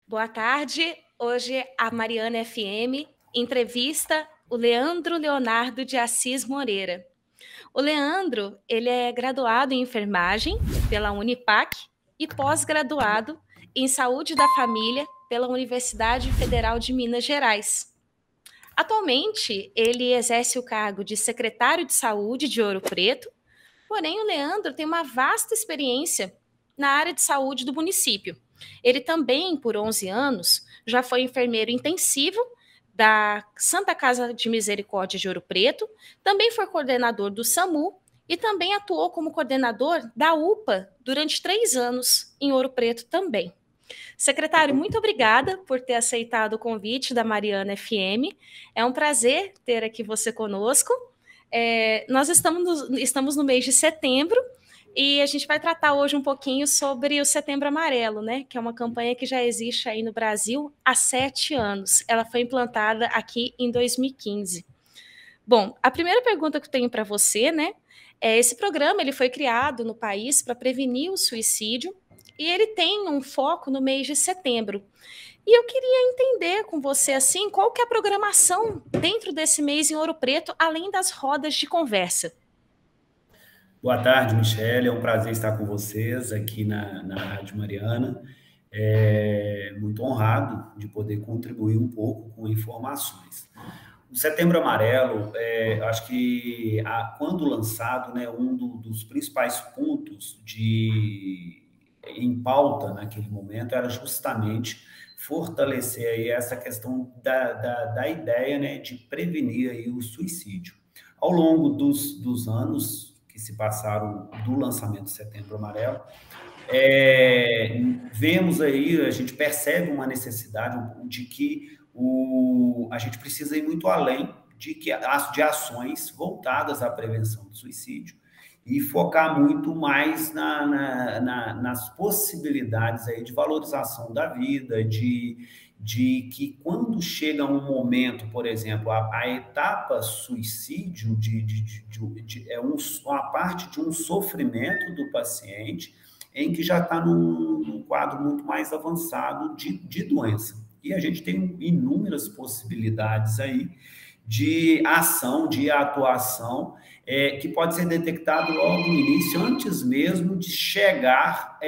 Boa tarde. Hoje a Mariana FM entrevista o Leandro Leonardo de Assis Moreira. O Leandro, ele é graduado em enfermagem pela Unipac e pós-graduado em saúde da família pela Universidade Federal de Minas Gerais. Atualmente, ele exerce o cargo de secretário de saúde de Ouro Preto, porém o Leandro tem uma vasta experiência na área de saúde do município. Ele também, por 11 anos, já foi enfermeiro intensivo da Santa Casa de Misericórdia de Ouro Preto, também foi coordenador do SAMU e também atuou como coordenador da UPA durante 3 anos em Ouro Preto também. Secretário, muito obrigada por ter aceitado o convite da Mariana FM. É um prazer ter aqui você conosco. Nós estamos no mês de setembro e a gente vai tratar hoje um pouquinho sobre o Setembro Amarelo, né? Que é uma campanha que já existe aí no Brasil há 7 anos. Ela foi implantada aqui em 2015. Bom, a primeira pergunta que eu tenho para você, né? Esse programa ele foi criado no país para prevenir o suicídio e ele tem um foco no mês de setembro. E eu queria entender com você assim, qual que é a programação dentro desse mês em Ouro Preto, além das rodas de conversa. Boa tarde, Michele. É um prazer estar com vocês aqui na Rádio Mariana. Muito honrado de poder contribuir um pouco com informações. O Setembro Amarelo, eu acho que quando lançado, né, dos principais pontos em pauta naquele momento era justamente fortalecer aí essa questão da ideia, né, de prevenir aí o suicídio. Ao longo dos anos que se passaram do lançamento do Setembro Amarelo, vemos aí, a gente percebe uma necessidade de que a gente precisa ir muito além de ações voltadas à prevenção do suicídio e focar muito mais nas possibilidades aí de valorização da vida, de que quando chega um momento, por exemplo, a etapa suicídio é uma parte de um sofrimento do paciente em que já está num quadro muito mais avançado de doença. E a gente tem inúmeras possibilidades aí de ação, de atuação, que pode ser detectado logo no início, antes mesmo de chegar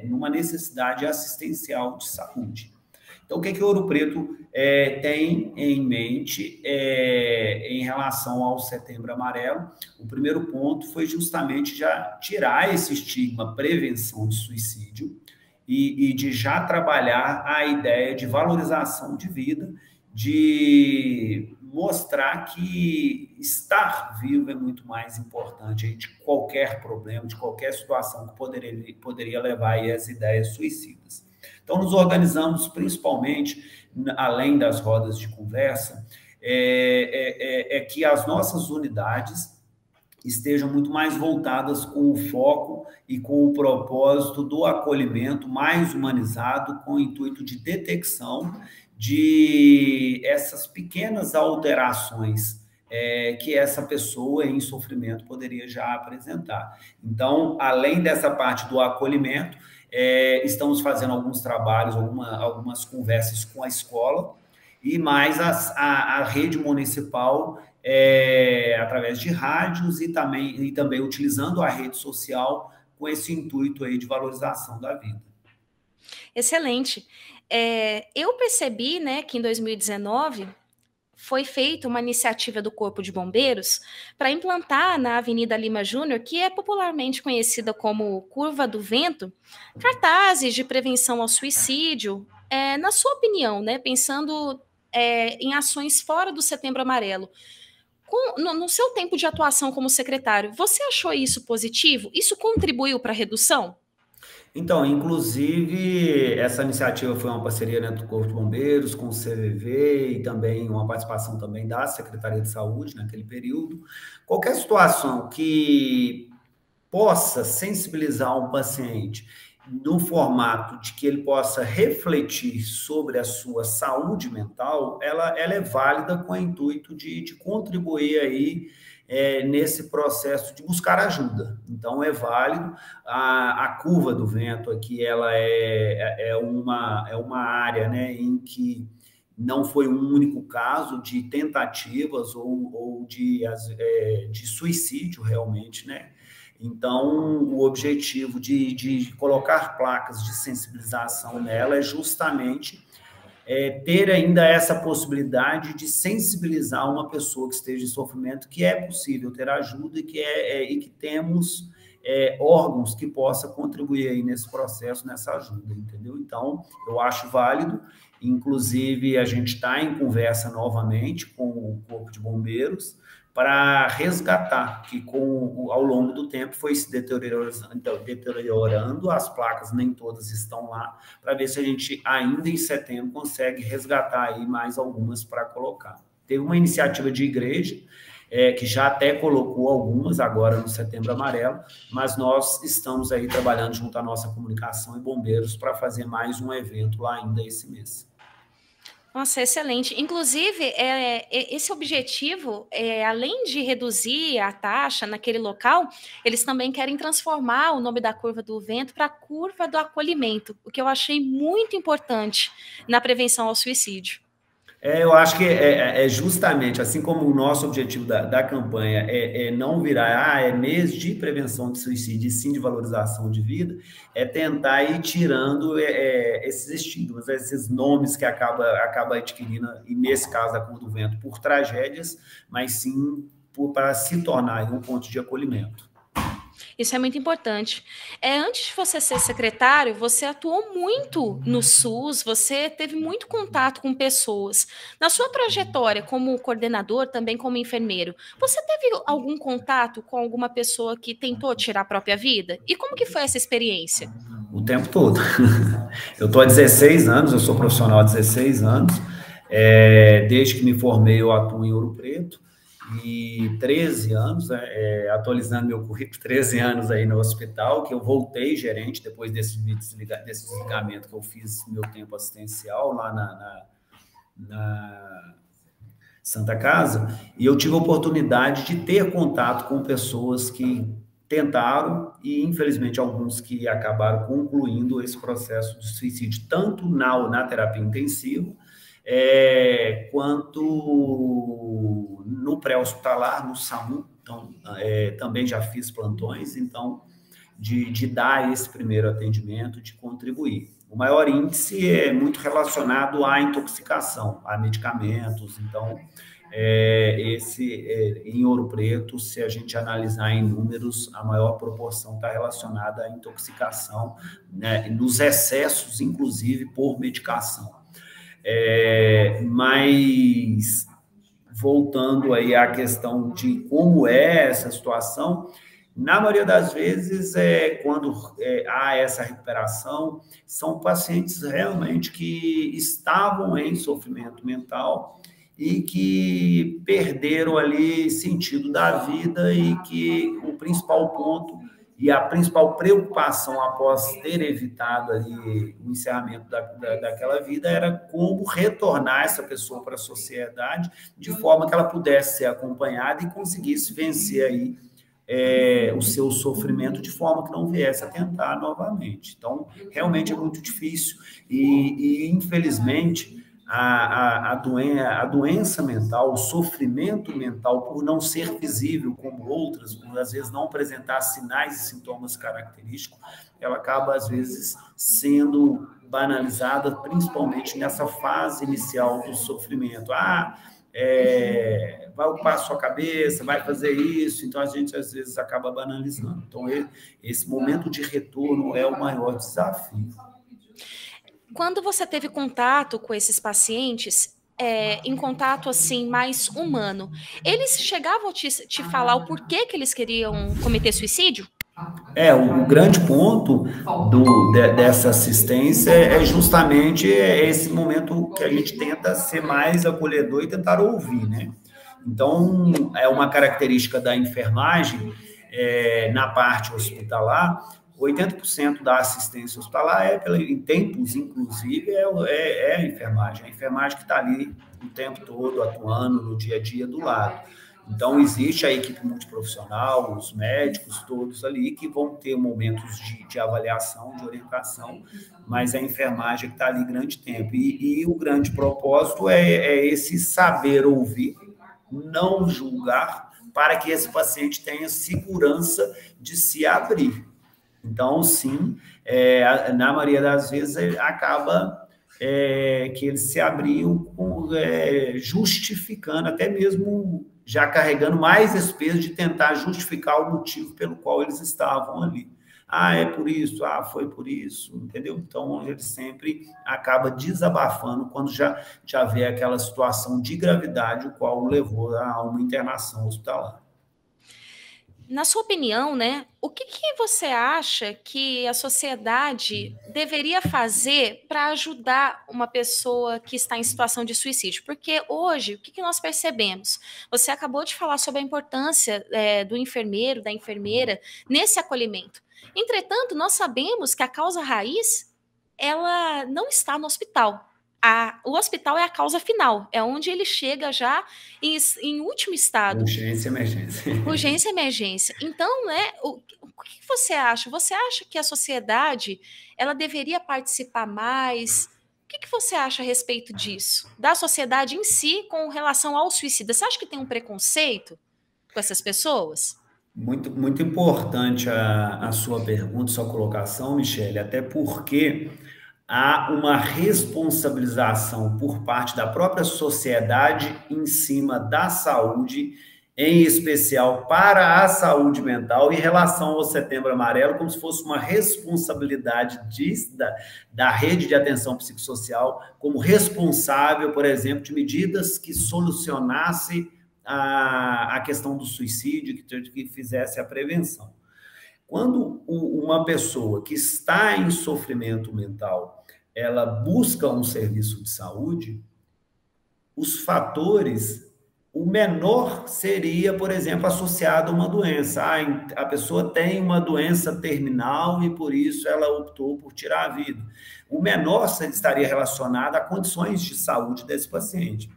numa necessidade assistencial de saúde. Então, o que o Ouro Preto tem em mente em relação ao Setembro Amarelo? O primeiro ponto foi justamente já tirar esse estigma prevenção de suicídio e de já trabalhar a ideia de valorização de vida, de mostrar que estar vivo é muito mais importante de qualquer problema, de qualquer situação que poderia levar às ideias suicidas. Então, nos organizamos principalmente, além das rodas de conversa, que as nossas unidades estejam muito mais voltadas com o foco e com o propósito do acolhimento mais humanizado, com o intuito de detecção de essas pequenas alterações que essa pessoa em sofrimento poderia já apresentar. Então, além dessa parte do acolhimento, estamos fazendo alguns trabalhos, algumas conversas com a escola e mais a rede municipal através de rádios e também utilizando a rede social com esse intuito aí de valorização da vida. Excelente. Eu percebi, né, que em 2019 foi feita uma iniciativa do Corpo de Bombeiros para implantar na Avenida Lima Júnior, que é popularmente conhecida como Curva do Vento, cartazes de prevenção ao suicídio. Na sua opinião, né, pensando em ações fora do Setembro Amarelo, no seu tempo de atuação como secretário, você achou isso positivo? Isso contribuiu para a redução? Então, inclusive, essa iniciativa foi uma parceria, né, do Corpo de Bombeiros com o CVV e também uma participação também da Secretaria de Saúde naquele período. Qualquer situação que possa sensibilizar um paciente no formato de que ele possa refletir sobre a sua saúde mental, ela é válida com o intuito de contribuir aí nesse processo de buscar ajuda. Então, é válido. A curva do vento aqui, ela é uma área, né, em que não foi um único caso de tentativas ou de suicídio, realmente, né? Então, o objetivo de colocar placas de sensibilização nela é justamente ter ainda essa possibilidade de sensibilizar uma pessoa que esteja em sofrimento, que é possível ter ajuda e que temos órgãos que possam contribuir aí nesse processo, nessa ajuda, entendeu? Então, eu acho válido. Inclusive, a gente está em conversa novamente com o Corpo de Bombeiros para resgatar, que ao longo do tempo foi se deteriorando, as placas nem todas estão lá, para ver se a gente ainda em setembro consegue resgatar aí mais algumas para colocar. Teve uma iniciativa de igreja, que já até colocou algumas agora no Setembro Amarelo, mas nós estamos aí trabalhando junto à nossa comunicação e bombeiros para fazer mais um evento lá ainda esse mês. Nossa, excelente. Inclusive, esse objetivo, além de reduzir a taxa naquele local, eles também querem transformar o nome da curva do vento para a curva do acolhimento, o que eu achei muito importante na prevenção ao suicídio. Eu acho que é justamente, assim como o nosso objetivo da campanha é não virar, é mês de prevenção de suicídio e sim de valorização de vida, é tentar ir tirando esses estigmas, esses nomes que acaba adquirindo, e nesse caso a Curva do Vento, por tragédias, mas sim para se tornar um ponto de acolhimento. Isso é muito importante. Antes de você ser secretário, você atuou muito no SUS, você teve muito contato com pessoas. Na sua trajetória como coordenador, também como enfermeiro, você teve algum contato com alguma pessoa que tentou tirar a própria vida? E como que foi essa experiência? O tempo todo. Eu estou há 16 anos, eu sou profissional há 16 anos. Desde que me formei, eu atuo em Ouro Preto. E 13 anos, atualizando meu currículo, 13 anos aí no hospital, que eu voltei gerente depois desse desligamento que eu fiz meu tempo assistencial lá na Santa Casa, e eu tive a oportunidade de ter contato com pessoas que tentaram e, infelizmente, alguns que acabaram concluindo esse processo de suicídio, tanto na terapia intensiva, quanto no pré-hospitalar, no SAMU. Então, também já fiz plantões, então, de dar esse primeiro atendimento, de contribuir. O maior índice é muito relacionado à intoxicação, a medicamentos. Então, em Ouro Preto, se a gente analisar em números, a maior proporção está relacionada à intoxicação, né, nos excessos, inclusive, por medicação. Mas, voltando aí à questão de como é essa situação, na maioria das vezes, quando há essa recuperação, são pacientes realmente que estavam em sofrimento mental e que perderam ali sentido da vida, e que o principal ponto e a principal preocupação após ter evitado ali o encerramento daquela vida era como retornar essa pessoa para a sociedade de forma que ela pudesse ser acompanhada e conseguisse vencer aí o seu sofrimento de forma que não viesse a tentar novamente. Então, realmente é muito difícil e infelizmente, a doença mental, o sofrimento mental, por não ser visível como outras, por às vezes não apresentar sinais e sintomas característicos, ela acaba às vezes sendo banalizada, principalmente nessa fase inicial do sofrimento. Vai ocupar a sua cabeça, vai fazer isso, então a gente às vezes acaba banalizando. Então, esse momento de retorno é o maior desafio. Quando você teve contato com esses pacientes, em contato assim mais humano, eles chegavam a te falar o porquê que eles queriam cometer suicídio? O grande ponto dessa assistência é justamente esse momento que a gente tenta ser mais acolhedor e tentar ouvir, né? Então, é uma característica da enfermagem, na parte hospitalar, 80% da assistência hospitalar em tempos, inclusive, a enfermagem. A enfermagem que está ali o tempo todo, atuando no dia a dia do lado. Então, existe a equipe multiprofissional, os médicos todos ali, que vão ter momentos de avaliação, de orientação, mas a enfermagem está ali grande tempo. E o grande propósito é esse saber ouvir, não julgar, para que esse paciente tenha segurança de se abrir. Então, sim, na maioria das vezes, acaba que eles se abriam justificando, até mesmo já carregando mais esse peso de tentar justificar o motivo pelo qual eles estavam ali. Ah, é por isso, ah, foi por isso, entendeu? Então, ele sempre acaba desabafando quando já vê aquela situação de gravidade, o qual o levou a uma internação hospitalar. Na sua opinião, né, o que você acha que a sociedade deveria fazer para ajudar uma pessoa que está em situação de suicídio? Porque hoje, o que nós percebemos? Você acabou de falar sobre a importância do enfermeiro, da enfermeira, nesse acolhimento. Entretanto, nós sabemos que a causa raiz, ela não está no hospital. O hospital é a causa final, é onde ele chega já em último estado. Urgência e emergência. Urgência e emergência. Então, né, o que você acha? Você acha que a sociedade ela deveria participar mais? O que você acha a respeito disso? Da sociedade em si com relação ao suicídio? Você acha que tem um preconceito com essas pessoas? Muito, muito importante a sua pergunta, sua colocação, Michele, até porque há uma responsabilização por parte da própria sociedade em cima da saúde, em especial para a saúde mental, em relação ao Setembro Amarelo, como se fosse uma responsabilidade da rede de atenção psicossocial, como responsável, por exemplo, de medidas que solucionassem a questão do suicídio, que fizesse a prevenção. Quando uma pessoa que está em sofrimento mental, ela busca um serviço de saúde, os fatores, o menor seria, por exemplo, associado a uma doença. A pessoa tem uma doença terminal e por isso ela optou por tirar a vida. O menor estaria relacionado a condições de saúde desse paciente.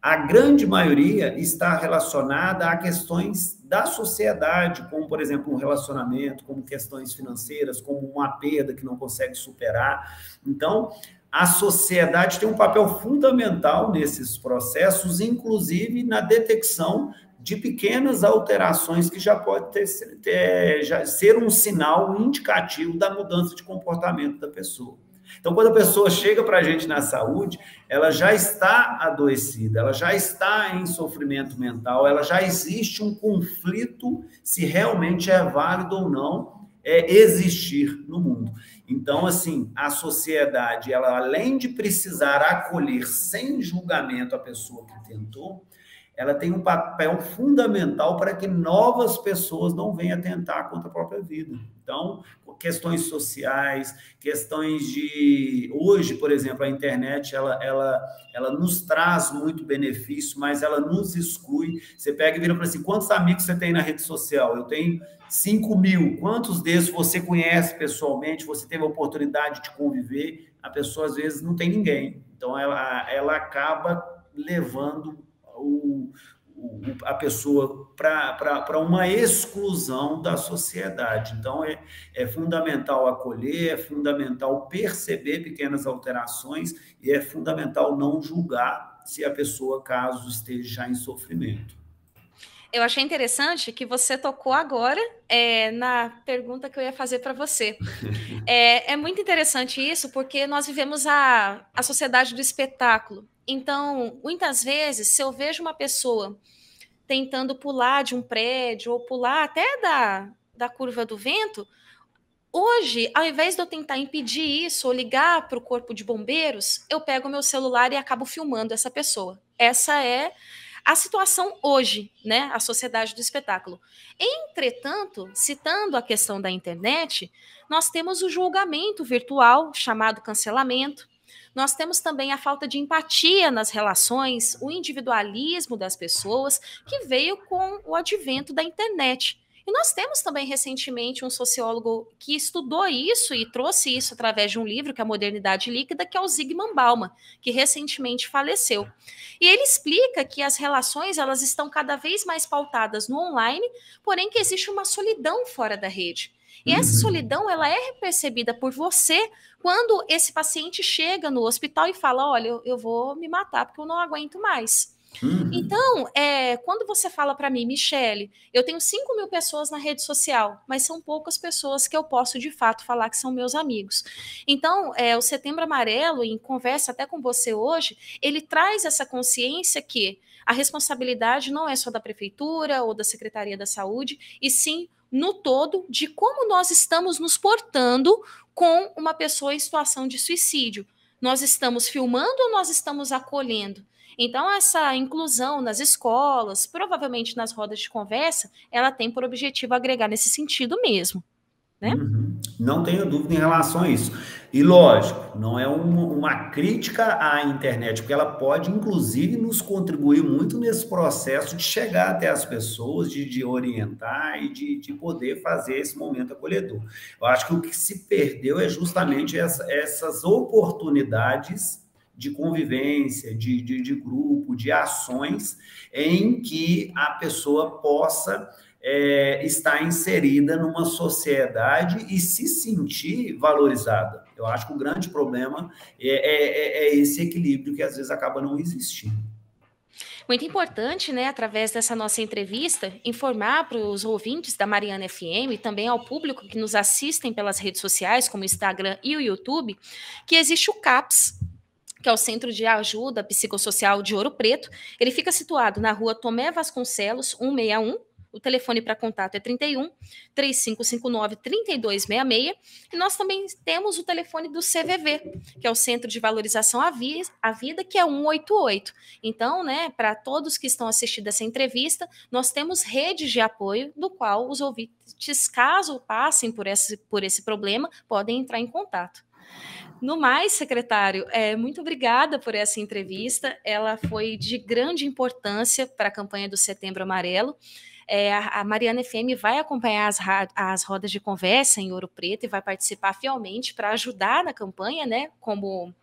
A grande maioria está relacionada a questões da sociedade, como, por exemplo, um relacionamento, como questões financeiras, como uma perda que não consegue superar. Então, a sociedade tem um papel fundamental nesses processos, inclusive na detecção de pequenas alterações que já pode ser um sinal indicativo da mudança de comportamento da pessoa. Então, quando a pessoa chega para a gente na saúde, ela já está adoecida, ela já está em sofrimento mental, ela já existe um conflito se realmente é válido ou não existir no mundo. Então, assim, a sociedade, ela além de precisar acolher sem julgamento a pessoa que tentou, ela tem um papel fundamental para que novas pessoas não venham atentar contra a própria vida. Então, questões sociais, questões de... Hoje, por exemplo, a internet, ela nos traz muito benefício, mas ela nos exclui. Você pega e vira para assim, quantos amigos você tem na rede social? Eu tenho 5.000. Quantos desses você conhece pessoalmente? Você teve a oportunidade de conviver? A pessoa, às vezes, não tem ninguém. Então, ela acaba levando a pessoa para uma exclusão da sociedade. Então, é fundamental acolher, é fundamental perceber pequenas alterações e é fundamental não julgar se a pessoa, caso esteja já em sofrimento. Eu achei interessante que você tocou agora na pergunta que eu ia fazer para você. É muito interessante isso, porque nós vivemos a sociedade do espetáculo. Então, muitas vezes, se eu vejo uma pessoa tentando pular de um prédio ou pular até da curva do vento, hoje, ao invés de eu tentar impedir isso ou ligar para o corpo de bombeiros, eu pego o meu celular e acabo filmando essa pessoa. Essa é a situação hoje, né? A sociedade do espetáculo. Entretanto, citando a questão da internet, nós temos o julgamento virtual, chamado cancelamento. Nós temos também a falta de empatia nas relações, o individualismo das pessoas, que veio com o advento da internet. E nós temos também recentemente um sociólogo que estudou isso e trouxe isso através de um livro, que é a Modernidade Líquida, que é o Zygmunt Bauman, que recentemente faleceu. E ele explica que as relações elas estão cada vez mais pautadas no online, porém que existe uma solidão fora da rede. E essa solidão ela é percebida por você quando esse paciente chega no hospital e fala, olha, eu vou me matar porque eu não aguento mais. Então, quando você fala para mim, Michele, eu tenho 5.000 pessoas na rede social, mas são poucas pessoas que eu posso, de fato, falar que são meus amigos. Então, o Setembro Amarelo, em conversa até com você hoje, ele traz essa consciência que a responsabilidade não é só da prefeitura ou da Secretaria da Saúde, e sim no todo de como nós estamos nos portando com uma pessoa em situação de suicídio. Nós estamos filmando ou nós estamos acolhendo? Então, essa inclusão nas escolas, provavelmente nas rodas de conversa, ela tem por objetivo agregar nesse sentido mesmo, né? Não tenho dúvida em relação a isso. E, lógico, não é uma crítica à internet, porque ela pode, inclusive, nos contribuir muito nesse processo de chegar até as pessoas, de orientar e de poder fazer esse momento acolhedor. Eu acho que o que se perdeu é justamente essas oportunidades de convivência, de grupo, de ações em que a pessoa possa estar inserida numa sociedade e se sentir valorizada. Eu acho que o grande problema é esse equilíbrio que às vezes acaba não existindo. Muito importante, né, através dessa nossa entrevista, informar para os ouvintes da Mariana FM e também ao público que nos assistem pelas redes sociais, como o Instagram e o YouTube, que existe o CAPS, que é o Centro de Ajuda Psicossocial de Ouro Preto. Ele fica situado na rua Tomé Vasconcelos, 161. O telefone para contato é 31 3559 3266. E nós também temos o telefone do CVV, que é o Centro de Valorização à Vida, que é 188. Então, né, para todos que estão assistindo essa entrevista, nós temos redes de apoio, do qual os ouvintes, caso passem por esse problema, podem entrar em contato. No mais, secretário, muito obrigada por essa entrevista. Ela foi de grande importância para a campanha do Setembro Amarelo. A Mariana FM vai acompanhar as rodas de conversa em Ouro Preto e vai participar fielmente para ajudar na campanha, né, como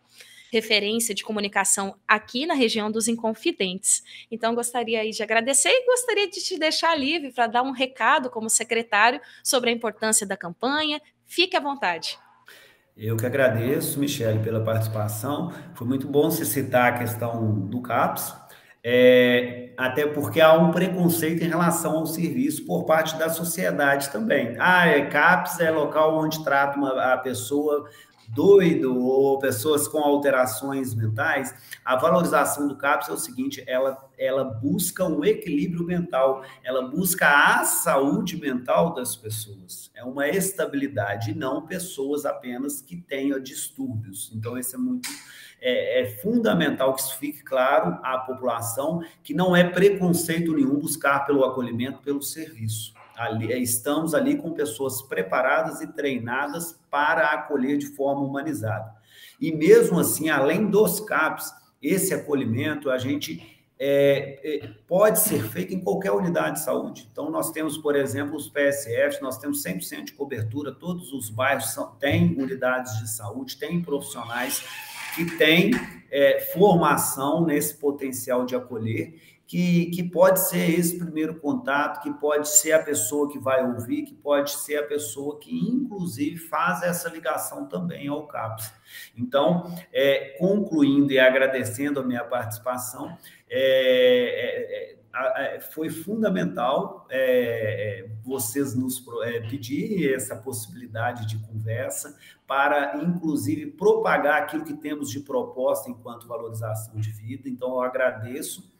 referência de comunicação aqui na região dos Inconfidentes. Então, gostaria aí de agradecer e gostaria de te deixar livre para dar um recado como secretário sobre a importância da campanha. Fique à vontade. Eu que agradeço, Michele, pela participação. Foi muito bom você citar a questão do CAPS, até porque há um preconceito em relação ao serviço por parte da sociedade também. CAPS é local onde trata a pessoa doido ou pessoas com alterações mentais. A valorização do CAPS é o seguinte, ela busca um equilíbrio mental, ela busca a saúde mental das pessoas, é uma estabilidade, e não pessoas apenas que tenham distúrbios. Então, isso é fundamental que isso fique claro à população, que não é preconceito nenhum buscar pelo acolhimento, pelo serviço. Estamos ali com pessoas preparadas e treinadas para acolher de forma humanizada. E mesmo assim, além dos CAPs, esse acolhimento a gente pode ser feito em qualquer unidade de saúde. Então, nós temos, por exemplo, os PSFs, nós temos 100% de cobertura, todos os bairros têm unidades de saúde, têm profissionais que têm formação nesse potencial de acolher, que pode ser esse primeiro contato, que pode ser a pessoa que vai ouvir, que pode ser a pessoa que, inclusive, faz essa ligação também ao CAPS. Então, concluindo e agradecendo a minha participação, foi fundamental vocês nos pedirem essa possibilidade de conversa para, inclusive, propagar aquilo que temos de proposta enquanto valorização de vida. Então, eu agradeço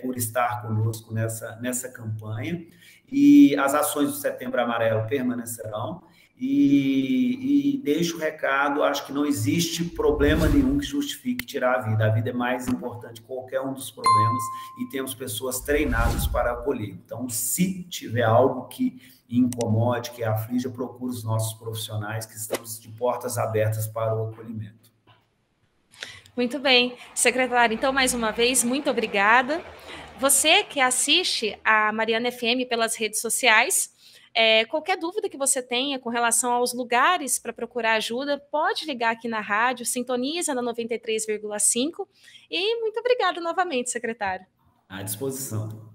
por estar conosco nessa campanha, e as ações do Setembro Amarelo permanecerão, e deixo o recado, acho que não existe problema nenhum que justifique tirar a vida é mais importante que qualquer um dos problemas, e temos pessoas treinadas para acolher. Então, se tiver algo que incomode, que aflige, procure os nossos profissionais, que estamos de portas abertas para o acolhimento. Muito bem, secretário. Então, mais uma vez, muito obrigada. Você que assiste a Mariana FM pelas redes sociais, Qualquer dúvida que você tenha com relação aos lugares para procurar ajuda, pode ligar aqui na rádio, sintoniza na 93,5. E muito obrigada novamente, secretário. À disposição.